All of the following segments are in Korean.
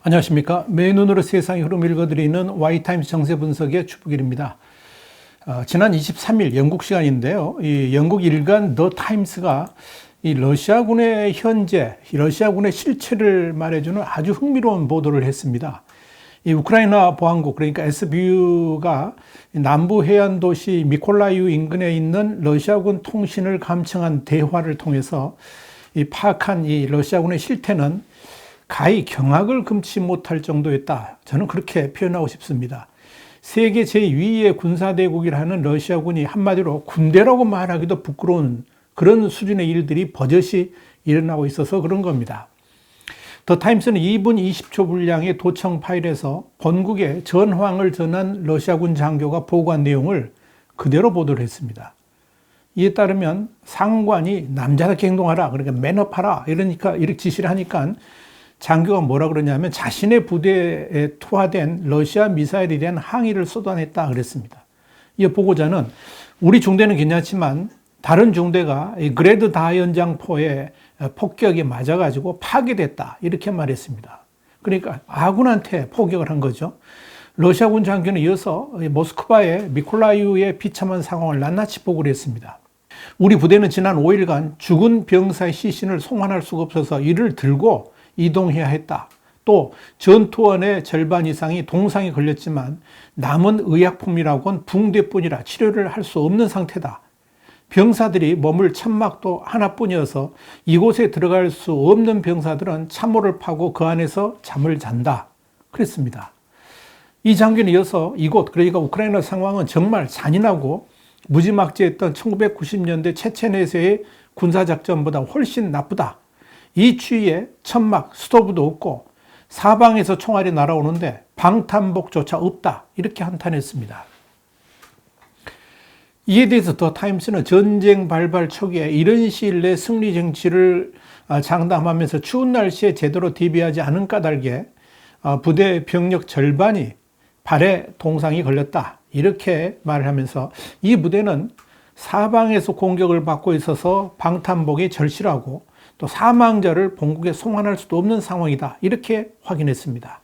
안녕하십니까. 맨눈으로 세상의 흐름 읽어드리는 Y타임스 정세 분석의 주북일입니다. 지난 23일 영국 시간인데요. 이 영국 일간 더 타임스가 이 러시아군의 현재, 러시아군의 실체를 말해주는 아주 흥미로운 보도를 했습니다. 이 우크라이나 보안국, 그러니까 SBU가 남부 해안 도시 미콜라이우 인근에 있는 러시아군 통신을 감청한 대화를 통해서 이 파악한 이 러시아군의 실태는 가히 경악을 금치 못할 정도였다. 저는 그렇게 표현하고 싶습니다. 세계 제2위의 군사대국이라는 러시아군이 한마디로 군대라고 말하기도 부끄러운 그런 수준의 일들이 버젓이 일어나고 있어서 그런 겁니다. 더 타임스는 2분 20초 분량의 도청 파일에서 본국에 전황을 전한 러시아군 장교가 보고한 내용을 그대로 보도를 했습니다. 이에 따르면 상관이 남자답게 행동하라, 그러니까 맨업하라, 이러니까 이렇게 지시를 하니까 장교가 뭐라 그러냐면 자신의 부대에 투하된 러시아 미사일에 대한 항의를 쏟아냈다 그랬습니다. 이 보고자는 우리 중대는 괜찮지만 다른 중대가 그레드 다연장포의 폭격에 맞아가지고 파괴됐다 이렇게 말했습니다. 그러니까 아군한테 포격을 한 거죠. 러시아군 장교는 이어서 모스크바의 미콜라이우의 비참한 상황을 낱낱이 보고를 했습니다. 우리 부대는 지난 5일간 죽은 병사의 시신을 송환할 수가 없어서 이를 들고 이동해야 했다. 또 전투원의 절반 이상이 동상에 걸렸지만 남은 의약품이라고는 붕대뿐이라 치료를 할 수 없는 상태다. 병사들이 머물 천막도 하나뿐이어서 이곳에 들어갈 수 없는 병사들은 참호를 파고 그 안에서 잠을 잔다. 그랬습니다. 이 장교는 이어서 이곳, 그러니까 우크라이나 상황은 정말 잔인하고 무지막지했던 1990년대 체체내에서의 군사작전보다 훨씬 나쁘다. 이 추위에 천막, 스토브도 없고 사방에서 총알이 날아오는데 방탄복조차 없다. 이렇게 한탄했습니다. 이에 대해서 더 타임스는 전쟁 발발 초기에 이런 시일 내 승리 정치를 장담하면서 추운 날씨에 제대로 대비하지 않은 까닭에 부대 병력 절반이 발에 동상이 걸렸다. 이렇게 말을 하면서 이 부대는 사방에서 공격을 받고 있어서 방탄복이 절실하고 또 사망자를 본국에 송환할 수도 없는 상황이다. 이렇게 확인했습니다.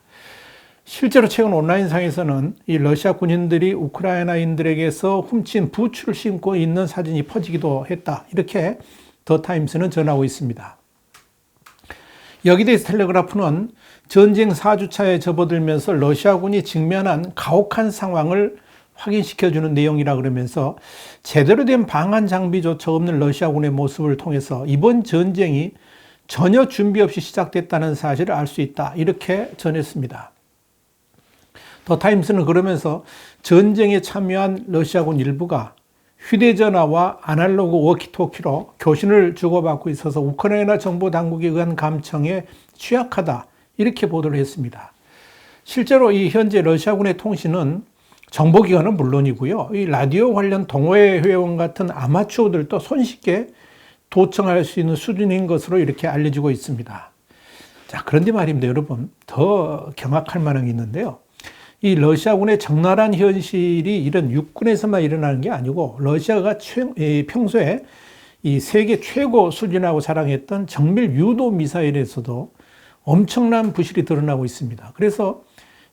실제로 최근 온라인상에서는 이 러시아 군인들이 우크라이나인들에게서 훔친 부추를 신고 있는 사진이 퍼지기도 했다. 이렇게 더 타임스는 전하고 있습니다. 여기에 대해서 텔레그라프는 전쟁 4주차에 접어들면서 러시아군이 직면한 가혹한 상황을 확인시켜주는 내용이라 그러면서 제대로 된 방한 장비조차 없는 러시아군의 모습을 통해서 이번 전쟁이 전혀 준비 없이 시작됐다는 사실을 알 수 있다. 이렇게 전했습니다. 더 타임스는 그러면서 전쟁에 참여한 러시아군 일부가 휴대전화와 아날로그 워키토키로 교신을 주고받고 있어서 우크라이나 정보 당국에 의한 감청에 취약하다. 이렇게 보도를 했습니다. 실제로 이 현재 러시아군의 통신은 정보기관은 물론이고요. 이 라디오 관련 동호회 회원 같은 아마추어들도 손쉽게 도청할 수 있는 수준인 것으로 이렇게 알려지고 있습니다. 자, 그런데 말입니다, 여러분. 더 경악할 만한 게 있는데요. 이 러시아군의 적나라한 현실이 이런 육군에서만 일어나는 게 아니고 러시아가 평소에 이 세계 최고 수준이라고 자랑했던 정밀 유도 미사일에서도 엄청난 부실이 드러나고 있습니다. 그래서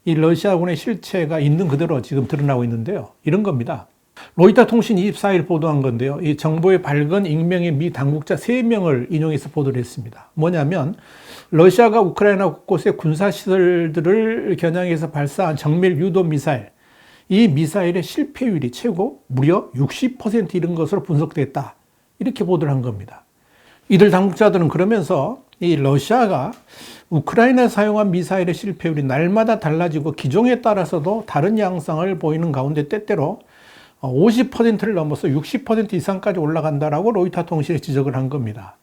이 러시아군의 실체가 있는 그대로 지금 드러나고 있는데요. 이런 겁니다. 로이터 통신 24일 보도한 건데요. 이 정보의 밝은 익명의 미 당국자 3명을 인용해서 보도를 했습니다. 뭐냐면 러시아가 우크라이나 곳곳의 군사시설들을 겨냥해서 발사한 정밀 유도 미사일, 이 미사일의 실패율이 최고 무려 60% 이른 것으로 분석됐다. 이렇게 보도를 한 겁니다. 이들 당국자들은 그러면서 이 러시아가 우크라이나에 사용한 미사일의 실패율이 날마다 달라지고 기종에 따라서도 다른 양상을 보이는 가운데 때때로 50%를 넘어서 60% 이상까지 올라간다라고 로이터 통신이 지적을 한 겁니다.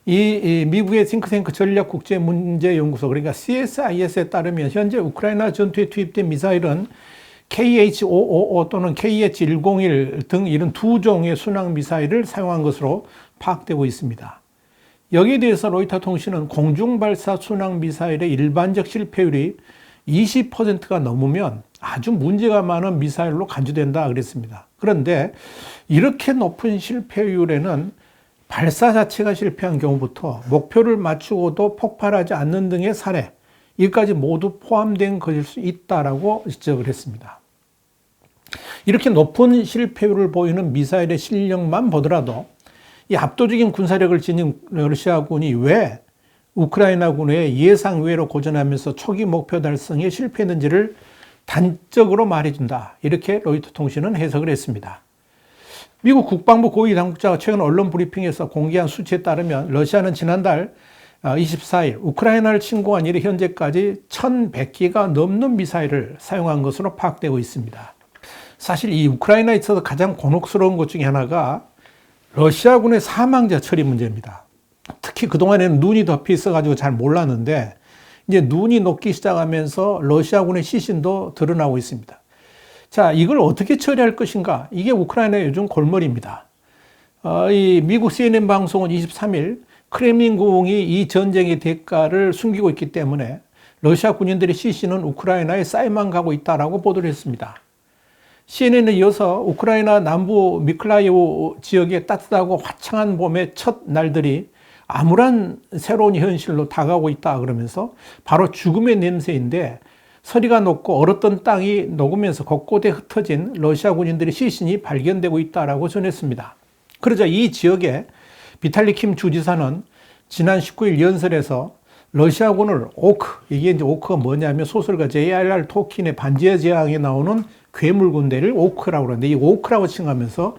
이 미국의 싱크탱크 전략국제문제연구소, 그러니까 CSIS에 따르면 현재 우크라이나 전투에 투입된 미사일은 KH-555 또는 KH-101 등 이런 두 종의 순항 미사일을 사용한 것으로 파악되고 있습니다. 여기에 대해서 로이터 통신은 공중발사 순항 미사일의 일반적 실패율이 20%가 넘으면 아주 문제가 많은 미사일로 간주된다 그랬습니다. 그런데 이렇게 높은 실패율에는 발사 자체가 실패한 경우부터 목표를 맞추고도 폭발하지 않는 등의 사례, 이까지 모두 포함된 것일 수 있다라고 지적을 했습니다. 이렇게 높은 실패율을 보이는 미사일의 실력만 보더라도 이 압도적인 군사력을 지닌 러시아군이 왜 우크라이나군의 예상 외로 고전하면서 초기 목표 달성에 실패했는지를 단적으로 말해준다. 이렇게 로이터 통신은 해석을 했습니다. 미국 국방부 고위 당국자가 최근 언론 브리핑에서 공개한 수치에 따르면 러시아는 지난달 24일 우크라이나를 침공한 이래 현재까지 1,100기가 넘는 미사일을 사용한 것으로 파악되고 있습니다. 사실 이 우크라이나에 있어서 가장 곤혹스러운 것 중에 하나가 러시아군의 사망자 처리 문제입니다. 특히 그동안에는 눈이 덮여 있어가지고 잘 몰랐는데 이제 눈이 녹기 시작하면서 러시아군의 시신도 드러나고 있습니다. 자, 이걸 어떻게 처리할 것인가? 이게 우크라이나의 요즘 골머리입니다. 이 미국 CNN 방송은 23일 크렘린궁이 이 전쟁의 대가를 숨기고 있기 때문에 러시아 군인들의 시신은 우크라이나에 쌓여만 가고 있다라고 보도를 했습니다. CNN에 이어서 우크라이나 남부 미클라이오 지역의 따뜻하고 화창한 봄의 첫 날들이 암울한 새로운 현실로 다가오고 있다 그러면서 바로 죽음의 냄새인데 서리가 녹고 얼었던 땅이 녹으면서 곳곳에 흩어진 러시아 군인들의 시신이 발견되고 있다라고 전했습니다. 그러자 이 지역의 비탈리 킴 주지사는 지난 19일 연설에서 러시아군을 이게 이제 오크가 뭐냐면 소설가 J.R.R. 톨킨의 반지의 제왕에 나오는 괴물 군대를 오크라고 그러는데 이 오크라고 칭하면서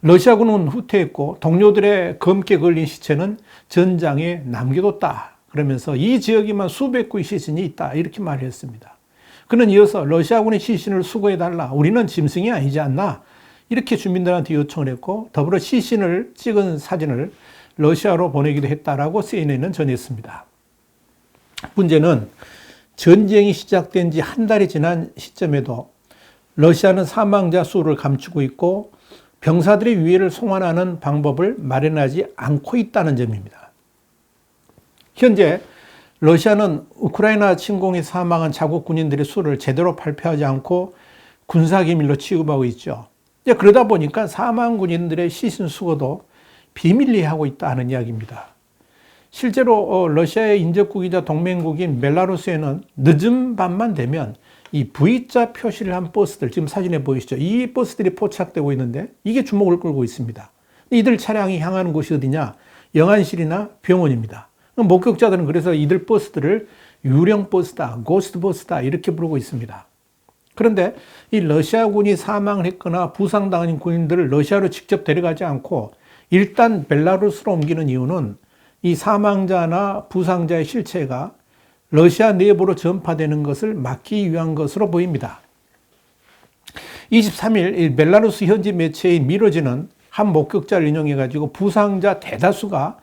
러시아군은 후퇴했고 동료들의 검게 걸린 시체는 전장에 남겨뒀다. 그러면서 이 지역에만 수백 구의 시신이 있다. 이렇게 말했습니다. 그는 이어서 러시아군의 시신을 수거해달라. 우리는 짐승이 아니지 않나. 이렇게 주민들한테 요청을 했고 더불어 시신을 찍은 사진을 러시아로 보내기도 했다라고 CNN은 전했습니다. 문제는 전쟁이 시작된 지 한 달이 지난 시점에도 러시아는 사망자 수를 감추고 있고 병사들의 위해를 송환하는 방법을 마련하지 않고 있다는 점입니다. 현재 러시아는 우크라이나 침공에 사망한 자국 군인들의 수를 제대로 발표하지 않고 군사기밀로 취급하고 있죠. 그러다 보니까 사망 군인들의 시신 수거도 비밀리에 하고 있다는 이야기입니다. 실제로 러시아의 인접국이자 동맹국인 벨라루스에는 늦은 밤만 되면 이 V자 표시를 한 버스들, 지금 사진에 보이시죠? 이 버스들이 포착되고 있는데 이게 주목을 끌고 있습니다. 이들 차량이 향하는 곳이 어디냐? 영안실이나 병원입니다. 목격자들은 그래서 이들 버스들을 유령 버스다, 고스트 버스다 이렇게 부르고 있습니다. 그런데 이 러시아군이 사망을 했거나 부상당한 군인들을 러시아로 직접 데려가지 않고 일단 벨라루스로 옮기는 이유는 이 사망자나 부상자의 실체가 러시아 내부로 전파되는 것을 막기 위한 것으로 보입니다. 23일 벨라루스 현지 매체인 미러지는 한 목격자를 인용해가지고 부상자 대다수가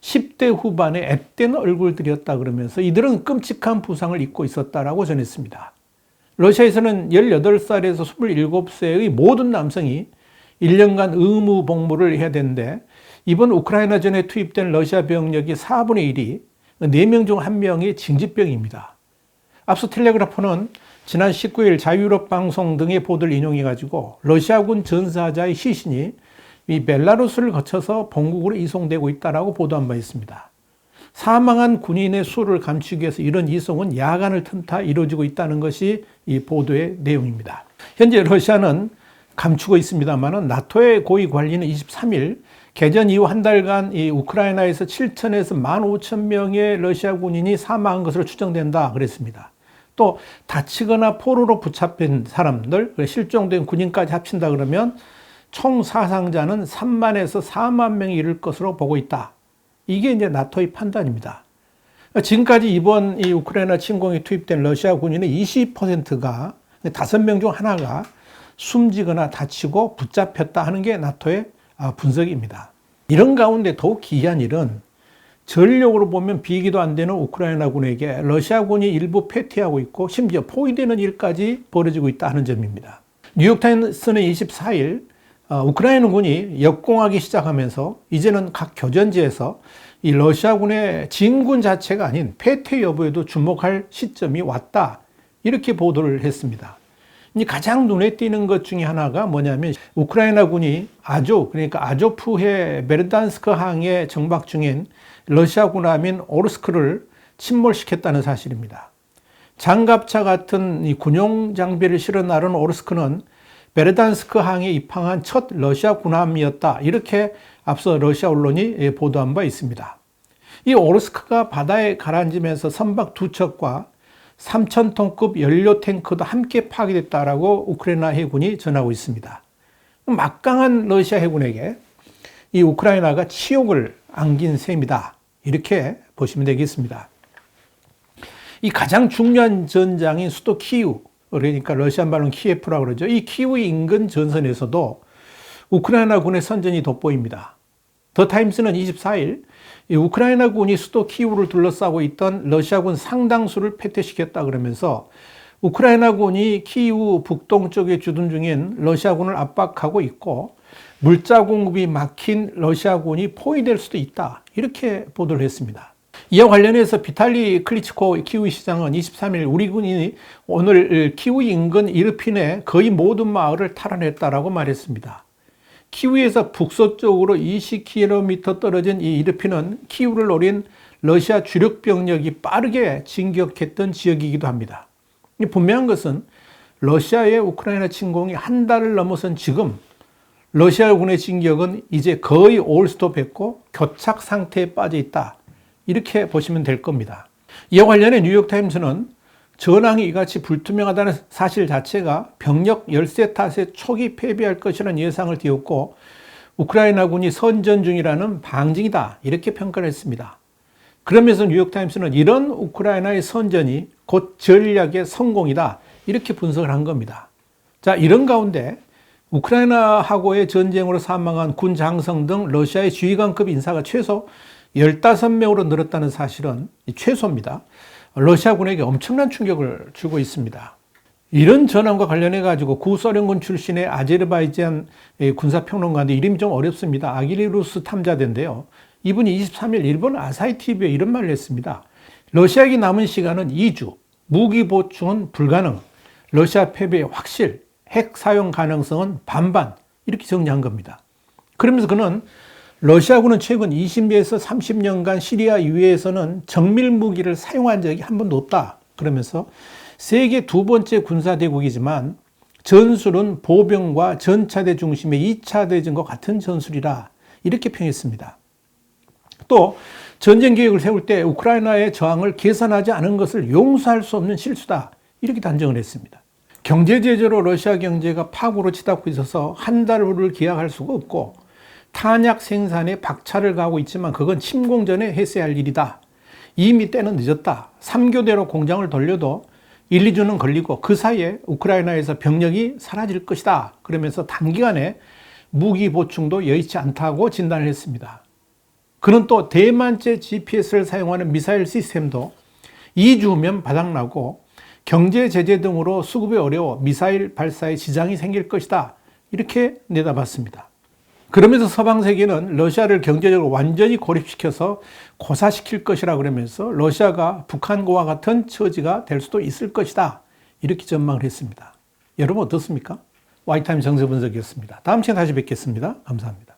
10대 후반의 앳된 얼굴들이었다 그러면서 이들은 끔찍한 부상을 입고 있었다라고 전했습니다. 러시아에서는 18살에서 27세의 모든 남성이 1년간 의무 복무를 해야 되는데 이번 우크라이나전에 투입된 러시아 병력이 4분의 1이 4명 중 1명이 징집병입니다. 앞서 텔레그라프는 지난 19일 자유유럽 방송 등의 보도를 인용해가지고 러시아군 전사자의 시신이 이 벨라루스를 거쳐서 본국으로 이송되고 있다라고 보도한 바 있습니다. 사망한 군인의 수를 감추기 위해서 이런 이송은 야간을 틈타 이루어지고 있다는 것이 이 보도의 내용입니다. 현재 러시아는 감추고 있습니다만 나토의 고위 관리는 23일 개전 이후 한 달간 이 우크라이나에서 7천에서 15,000명의 러시아 군인이 사망한 것으로 추정된다 그랬습니다. 또 다치거나 포로로 붙잡힌 사람들, 실종된 군인까지 합친다 그러면 총 사상자는 3만에서 4만 명이 이를 것으로 보고 있다. 이게 이제 나토의 판단입니다. 지금까지 이번 이 우크라이나 침공에 투입된 러시아 군인의 20%가 5명 중 하나가 숨지거나 다치고 붙잡혔다 하는 게 나토의 분석입니다. 이런 가운데 더욱 기이한 일은 전력으로 보면 비기도 안 되는 우크라이나군에게 러시아군이 일부 패퇴하고 있고 심지어 포위되는 일까지 벌어지고 있다 하는 점입니다. 뉴욕타임스는 24일 우크라이나군이 역공하기 시작하면서 이제는 각 교전지에서 이 러시아군의 진군 자체가 아닌 패퇴 여부에도 주목할 시점이 왔다. 이렇게 보도를 했습니다. 가장 눈에 띄는 것 중에 하나가 뭐냐면 우크라이나군이 그러니까 아조프해 베르단스크 항에 정박 중인 러시아군 함인 오르스크를 침몰시켰다는 사실입니다. 장갑차 같은 이 군용 장비를 실어 나른 오르스크는 베르단스크 항에 입항한 첫 러시아 군함이었다. 이렇게 앞서 러시아 언론이 보도한 바 있습니다. 이 오르스크가 바다에 가라앉으면서 선박 2척과 3,000톤급 연료 탱크도 함께 파괴됐다라고 우크라이나 해군이 전하고 있습니다. 막강한 러시아 해군에게 이 우크라이나가 치욕을 안긴 셈이다. 이렇게 보시면 되겠습니다. 이 가장 중요한 전장인 수도 키이우, 그러니까 러시아 말로는 키예프라고 그러죠. 이 키이우 인근 전선에서도 우크라이나군의 선전이 돋보입니다. 더 타임스는 24일 우크라이나군이 수도 키이우를 둘러싸고 있던 러시아군 상당수를 패퇴시켰다 그러면서 우크라이나군이 키이우 북동쪽에 주둔 중인 러시아군을 압박하고 있고 물자 공급이 막힌 러시아군이 포위될 수도 있다. 이렇게 보도를 했습니다. 이와 관련해서 비탈리 클리치코 키이우 시장은 23일 우리 군이 오늘 키이우 인근 이르핀의 거의 모든 마을을 탈환했다라고 말했습니다. 키이우에서 북서쪽으로 20km 떨어진 이 이르핀은 키이우를 노린 러시아 주력 병력이 빠르게 진격했던 지역이기도 합니다. 분명한 것은 러시아의 우크라이나 침공이 한 달을 넘어선 지금 러시아군의 진격은 이제 거의 올스톱했고 교착 상태에 빠져 있다. 이렇게 보시면 될 겁니다. 이와 관련해 뉴욕타임스는 전황이 이같이 불투명하다는 사실 자체가 병력 열세 탓에 초기 패배할 것이라는 예상을 띄웠고 우크라이나군이 선전 중이라는 방증이다. 이렇게 평가를 했습니다. 그러면서 뉴욕타임스는 이런 우크라이나의 선전이 곧 전략의 성공이다. 이렇게 분석을 한 겁니다. 자, 이런 가운데 우크라이나하고의 전쟁으로 사망한 군 장성 등 러시아의 지휘관급 인사가 최소 15명으로 늘었다는 사실은 최소입니다. 러시아군에게 엄청난 충격을 주고 있습니다. 이런 전환과 관련해 가지고 구소련군 출신의 아제르바이잔 군사평론가인데 이름이 좀 어렵습니다. 아기리루스 탐자대인데요. 이분이 23일 일본 아사히 TV에 이런 말을 했습니다. 러시아에게 남은 시간은 2주, 무기 보충은 불가능, 러시아 패배의 확실, 핵 사용 가능성은 반반 이렇게 정리한 겁니다. 그러면서 그는 러시아군은 최근 20에서 30년간 시리아 이외에서는 정밀 무기를 사용한 적이 한 번도 없다. 그러면서 세계 두 번째 군사대국이지만 전술은 보병과 전차대 중심의 2차 대전과 같은 전술이라 이렇게 평했습니다. 또 전쟁 계획을 세울 때 우크라이나의 저항을 계산하지 않은 것을 용서할 수 없는 실수다. 이렇게 단정을 했습니다. 경제 제재로 러시아 경제가 파국으로 치닫고 있어서 한 달 후를 기약할 수가 없고 탄약 생산에 박차를 가하고 있지만 그건 침공 전에 했어야 할 일이다. 이미 때는 늦었다. 3교대로 공장을 돌려도 1, 2주는 걸리고 그 사이에 우크라이나에서 병력이 사라질 것이다. 그러면서 단기간에 무기 보충도 여의치 않다고 진단을 했습니다. 그는 또 대만제 GPS를 사용하는 미사일 시스템도 2주 후면 바닥나고 경제 제재 등으로 수급이 어려워 미사일 발사에 지장이 생길 것이다. 이렇게 내다봤습니다. 그러면서 서방 세계는 러시아를 경제적으로 완전히 고립시켜서 고사시킬 것이라 그러면서 러시아가 북한과 같은 처지가 될 수도 있을 것이다. 이렇게 전망을 했습니다. 여러분 어떻습니까? 와이타임 정세 분석이었습니다. 다음 시간에 다시 뵙겠습니다. 감사합니다.